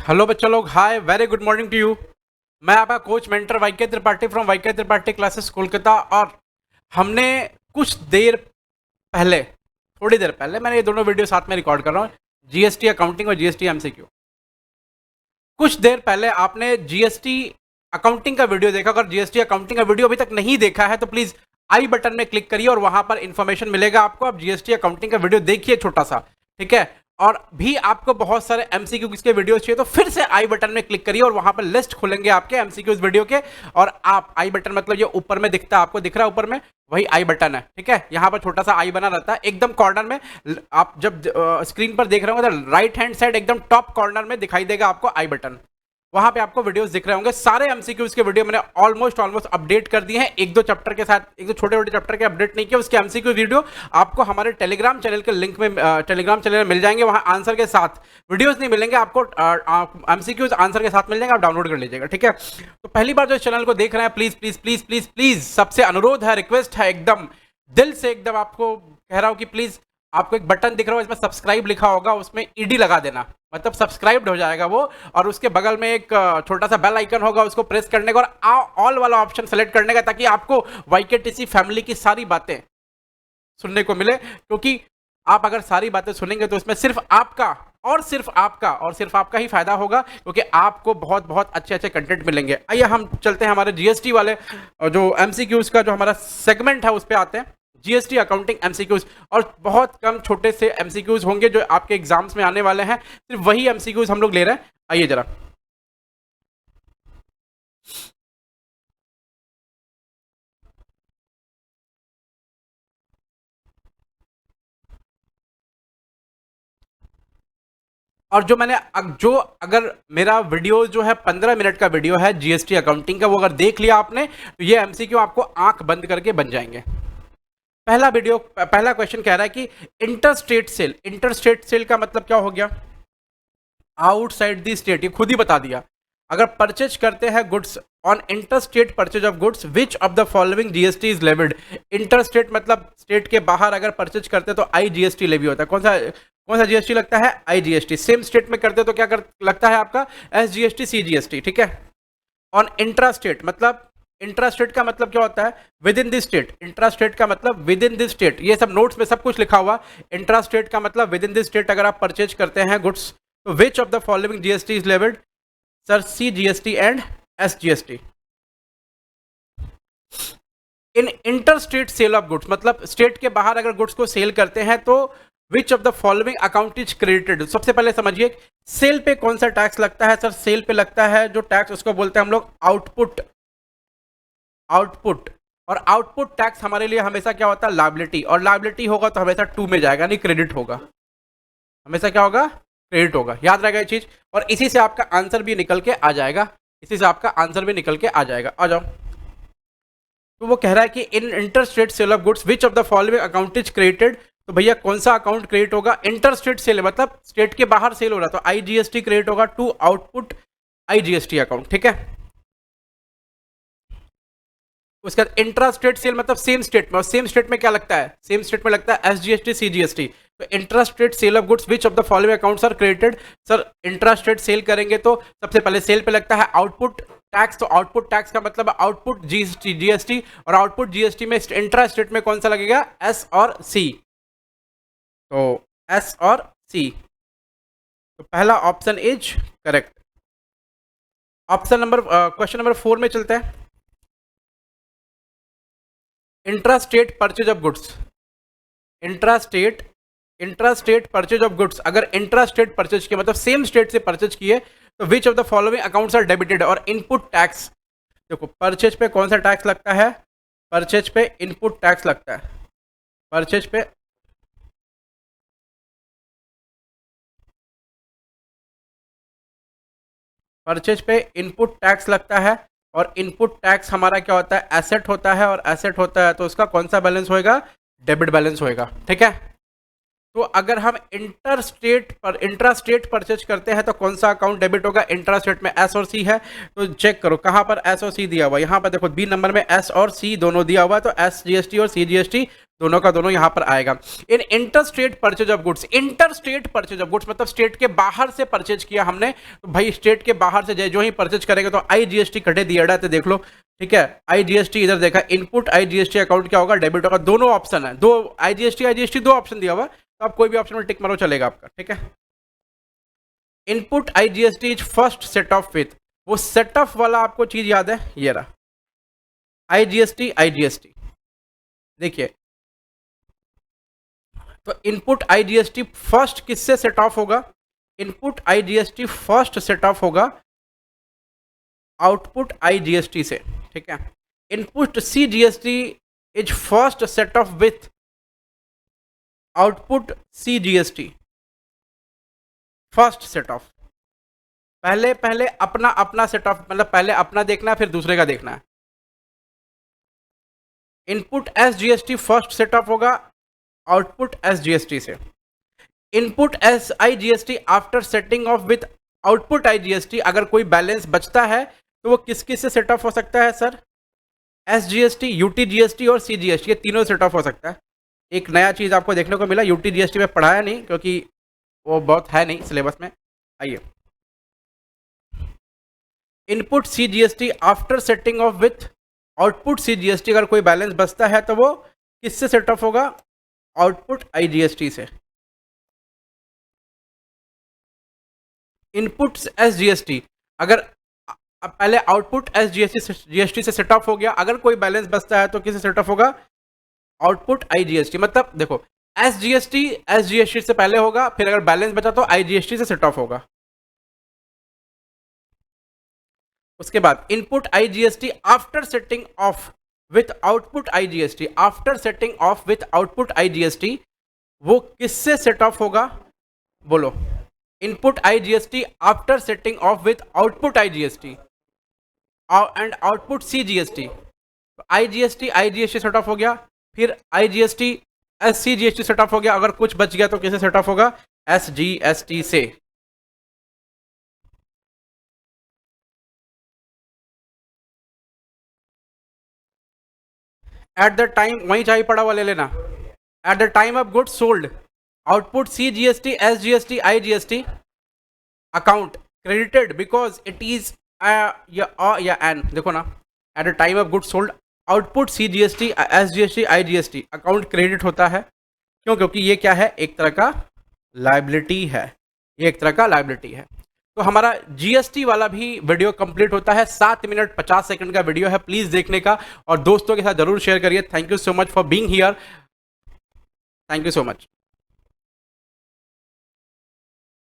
Hello बच्चा लोग, hi, very good morning to you. मैं आपका coach mentor YK Tripathi from YK Tripathi classes Kolkata. और हमने कुछ देर पहले थोड़ी देर पहले मैंने ये दोनों वीडियो साथ में रिकॉर्ड कर रहा हूँ, जीएसटी अकाउंटिंग और जीएसटी एमसीक्यू। कुछ देर पहले आपने जीएसटी अकाउंटिंग का वीडियो देखा। अगर जीएसटी अकाउंटिंग का वीडियो अभी तक नहीं देखा है तो प्लीज आई बटन में क्लिक करिए और वहां पर इंफॉर्मेशन मिलेगा आपको। आप जीएसटी अकाउंटिंग का वीडियो देखिए छोटा सा, ठीक है। और भी आपको बहुत सारे एमसीक्यूज के वीडियो चाहिए तो फिर से आई बटन में क्लिक करिए और वहां पर लिस्ट खुलेंगे आपके एमसीक्यूज वीडियो के। और आप आई बटन मतलब ये ऊपर में दिखता है, आपको दिख रहा है ऊपर में, वही आई बटन है, ठीक है। यहाँ पर छोटा सा आई बना रहता है एकदम कॉर्नर में। आप जब स्क्रीन पर देख रहे होंगे तो राइट हैंड साइड एकदम टॉप कॉर्नर में दिखाई देगा आपको आई बटन। वहां पे आपको वीडियोस दिख रहे होंगे। सारे एमसीक्यूज के वीडियो मैंने ऑलमोस्ट अपडेट कर दिए हैं। एक दो चैप्टर के साथ, एक दो छोटे छोटे चैप्टर के अपडेट नहीं किया, उसके एमसीक्यू वीडियो आपको हमारे टेलीग्राम चैनल के लिंक में, टेलीग्राम चैनल में मिल जाएंगे। वहां आंसर के साथ वीडियोस नहीं मिलेंगे आपको, एमसीक्यूज आंसर के साथ मिल जाएंगे, आप डाउनलोड कर लीजिएगा, ठीक है। तो पहली बार जो इस चैनल को देख रहे हैं, please please please please please सबसे अनुरोध है, रिक्वेस्ट है, एकदम दिल से एकदम आपको कह रहा हूं कि प्लीज, आपको एक बटन दिख रहा हो, इसमें सब्सक्राइब लिखा होगा, उसमें ईडी लगा देना, मतलब सब्सक्राइब्ड हो जाएगा वो। और उसके बगल में एक छोटा सा बेल आइकन होगा, उसको प्रेस करने का और ऑल वाला ऑप्शन सेलेक्ट करने का, ताकि आपको वाईकेटीसी फैमिली की सारी बातें सुनने को मिले। क्योंकि आप अगर सारी बातें सुनेंगे तो उसमें सिर्फ आपका और सिर्फ आपका और सिर्फ आपका ही फायदा होगा, क्योंकि आपको बहुत बहुत अच्छे अच्छे कंटेंट मिलेंगे। आइए हम चलते हैं हमारे जीएसटी वाले जो एमसीक्यूज का जो हमारा सेगमेंट है उस पर आते हैं। जीएसटी अकाउंटिंग एमसीक्यूज, और बहुत कम छोटे से एमसीक्यूज होंगे जो आपके एग्जाम्स में आने वाले हैं, सिर्फ वही एमसीक्यूज हम लोग ले रहे हैं। आइए जरा, और जो मैंने जो अगर मेरा वीडियो जो है 15 मिनट का वीडियो है जीएसटी अकाउंटिंग का, वो अगर देख लिया आपने तो ये एमसीक्यू आपको आंख बंद करके बन जाएंगे। पहला वीडियो, पहला क्वेश्चन कह रहा है कि इंटरस्टेट सेल, इंटरस्टेट सेल का मतलब क्या हो गया? आउटसाइड दी स्टेट, ये खुद ही बता दिया। अगर परचेज करते हैं goods on interstate purchase of goods, which of the following GST is levied. Interstate मतलब स्टेट के बाहर अगर परचेज करते तो आईजीएसटी लेवी होता है। कौन सा जीएसटी लगता है? आईजीएसटी। सेम स्टेट में करते तो क्या लगता है आपका? एसजीएसटी, सीजीएसटी, ठीक है। ऑन इंट्रास्टेट मतलब, इंट्रास्टेट का मतलब क्या होता है? With in this state. Intrastate का मतलब विद इन दिस स्टेट, ये सब नोट्स में सब कुछ लिखा हुआ। इंट्रास्टेट का मतलब विद इन दिस स्टेट अगर आप परचेज करते हैं गुड्स, तो which of the following GST is levied? Sir, CGST and SGST. In interstate sale of goods मतलब स्टेट के बाहर अगर गुड्स को सेल करते हैं तो which of the following account is credited. सबसे पहले समझिए सेल पे कौन सा टैक्स लगता है। सर, सेल पे लगता है जो टैक्स, उसको बोलते हैं हम लोग आउटपुट। आउटपुट, और आउटपुट टैक्स हमारे लिए हमेशा क्या होता है? लायबिलिटी। और लायबिलिटी होगा तो हमेशा टू में जाएगा, नहीं क्रेडिट होगा। हमेशा क्या होगा? क्रेडिट होगा। याद रहेगा ये चीज। और इसी से आपका आंसर भी निकल के आ जाएगा, इसी से आपका आंसर भी निकल के आ जाएगा। आ जाओ। तो वो कह रहा है कि in interstate sale of goods which of the following account is created. तो भैया कौन सा अकाउंट क्रिएट होगा? इंटरस्टेट सेल मतलब स्टेट के बाहर सेल हो रहा, तो आईजीएसटी क्रिएट होगा टू आउटपुट आईजीएसटी अकाउंट, ठीक है। उसके बाद इंट्रास्टेट सेल मतलब सेम स्टेट में, और सेम स्टेट में क्या लगता है? सेम स्टेट में लगता है एसजीएसटी, सीजीएसटी। तो intrastate sale of goods which of the following accounts are created. Sir, intrastate sale करेंगे तो सबसे पहले सेल पे लगता है आउटपुट टैक्स। तो आउटपुट टैक्स का मतलब आउटपुट जीएसटी, और आउटपुट जीएसटी में इंट्रास्टेट में कौन सा लगेगा? एस और सी। तो एस और सी, तो पहला option is correct. Option number, question number 4 में चलते हैं। Intrastate purchase of goods, intrastate purchase of goods, अगर इंट्रास्टेट परचेज किए मतलब सेम स्टेट से परचेज किए तो which of the following accounts are debited. और इनपुट टैक्स, देखो परचेज पे कौन सा टैक्स लगता है? परचेज पे इनपुट टैक्स लगता है। परचेज पे इनपुट टैक्स लगता है, और इनपुट टैक्स हमारा क्या होता है? एसेट होता है, और एसेट होता है तो उसका कौन सा बैलेंस होएगा? डेबिट बैलेंस होएगा, ठीक है। तो अगर हम इंट्रा स्टेट परचेज करते हैं तो कौन सा अकाउंट डेबिट होगा? इंट्रा स्टेट में एस और सी है, तो चेक करो कहाँ पर एस और सी दिया हुआ है। यहाँ पर देखो बी नंबर में एस और सी दोनों दिया हुआ है, तो एस जीएसटी और सी जीएसटी दोनों का दोनों यहाँ पर आएगा। In interstate purchase of goods, interstate purchase of goods मतलब स्टेट के बाहर से परचेज किया हमने, तो भाई स्टेट के बाहर से जो ही परचेज करेंगे तो आई जीएसटी कटे दिया रहता, देख लो, ठीक है। आईजीएसटी इधर देखा, इनपुट आईजीएसटी अकाउंट क्या होगा? डेबिट होगा। दोनों ऑप्शन है, दो आईजीएसटी दो ऑप्शन दिया हुआ, तो आप कोई भी ऑप्शन में टिक मारो चलेगा आपका, ठीक है। Input IGST is first set of with, वो सेट ऑफ वाला आपको चीज याद है, ये रहा आईजीएसटी। देखिए, तो इनपुट आईजीएसटी फर्स्ट किससे सेट ऑफ होगा? Input IGST first set of होगा आउटपुट आईजीएसटी से, ठीक है। Input CGST is first set of with output CGST, first set of. पहले अपना अपना सेट ऑफ, मतलब पहले अपना देखना है फिर दूसरे का देखना है। Input SGST first set of होगा आउटपुट एसजीएसटी से। Input S IGST after setting of with output IGST, अगर कोई बैलेंस बचता है तो वो किस किस से सेट ऑफ हो सकता है सर? एसजीएसटी, यूटीजीएसटी और सीजीएसटी, ये तीनों सेट ऑफ हो सकता है। एक नया चीज आपको देखने को मिला, यूटीजीएसटी में पढ़ाया नहीं क्योंकि वो बहुत है नहीं सिलेबस में। आइए, input CGST after setting of with output CGST, अगर कोई बैलेंस बचता है तो वो किससे सेट ऑफ होगा? आउटपुट आईजीएसटी से। इनपुट एसजीएसटी, अगर पहले आउटपुट एसजीएसटी से सेट ऑफ हो गया, अगर कोई बैलेंस बचता है तो किससे सेट ऑफ होगा? Output IGST. मतलब देखो, एसजीएसटी से पहले होगा, फिर अगर बैलेंस बचा तो आईजीएसटी से सेट ऑफ होगा। उसके बाद input IGST after setting of with output IGST, after setting of with output IGST, वो किससे सेट ऑफ होगा? बोलो, input IGST after setting of with output IGST and output CGST. IGST set of हो गया, फिर आईजीएसटी सीजीएसटी सेट ऑफ हो गया, अगर कुछ बच गया तो किससे सेट ऑफ होगा? एसजीएसटी से। एट द टाइम, वहीं चाहिए पड़ा हुआ ले लेना। At the time of goods sold, output CGST SGST IGST account credited because it is या एन, देखो ना, at the time of goods sold output CGST SGST IGST account credit होता है। क्यों? क्योंकि ये क्या है? एक तरह का लायबिलिटी है, ये एक तरह का लायबिलिटी है। तो हमारा जीएसटी वाला भी वीडियो कंप्लीट होता है, 7 मिनट 50 सेकंड का वीडियो है, प्लीज देखने का और दोस्तों के साथ जरूर शेयर करिए। Thank you so much for being here, thank you so much.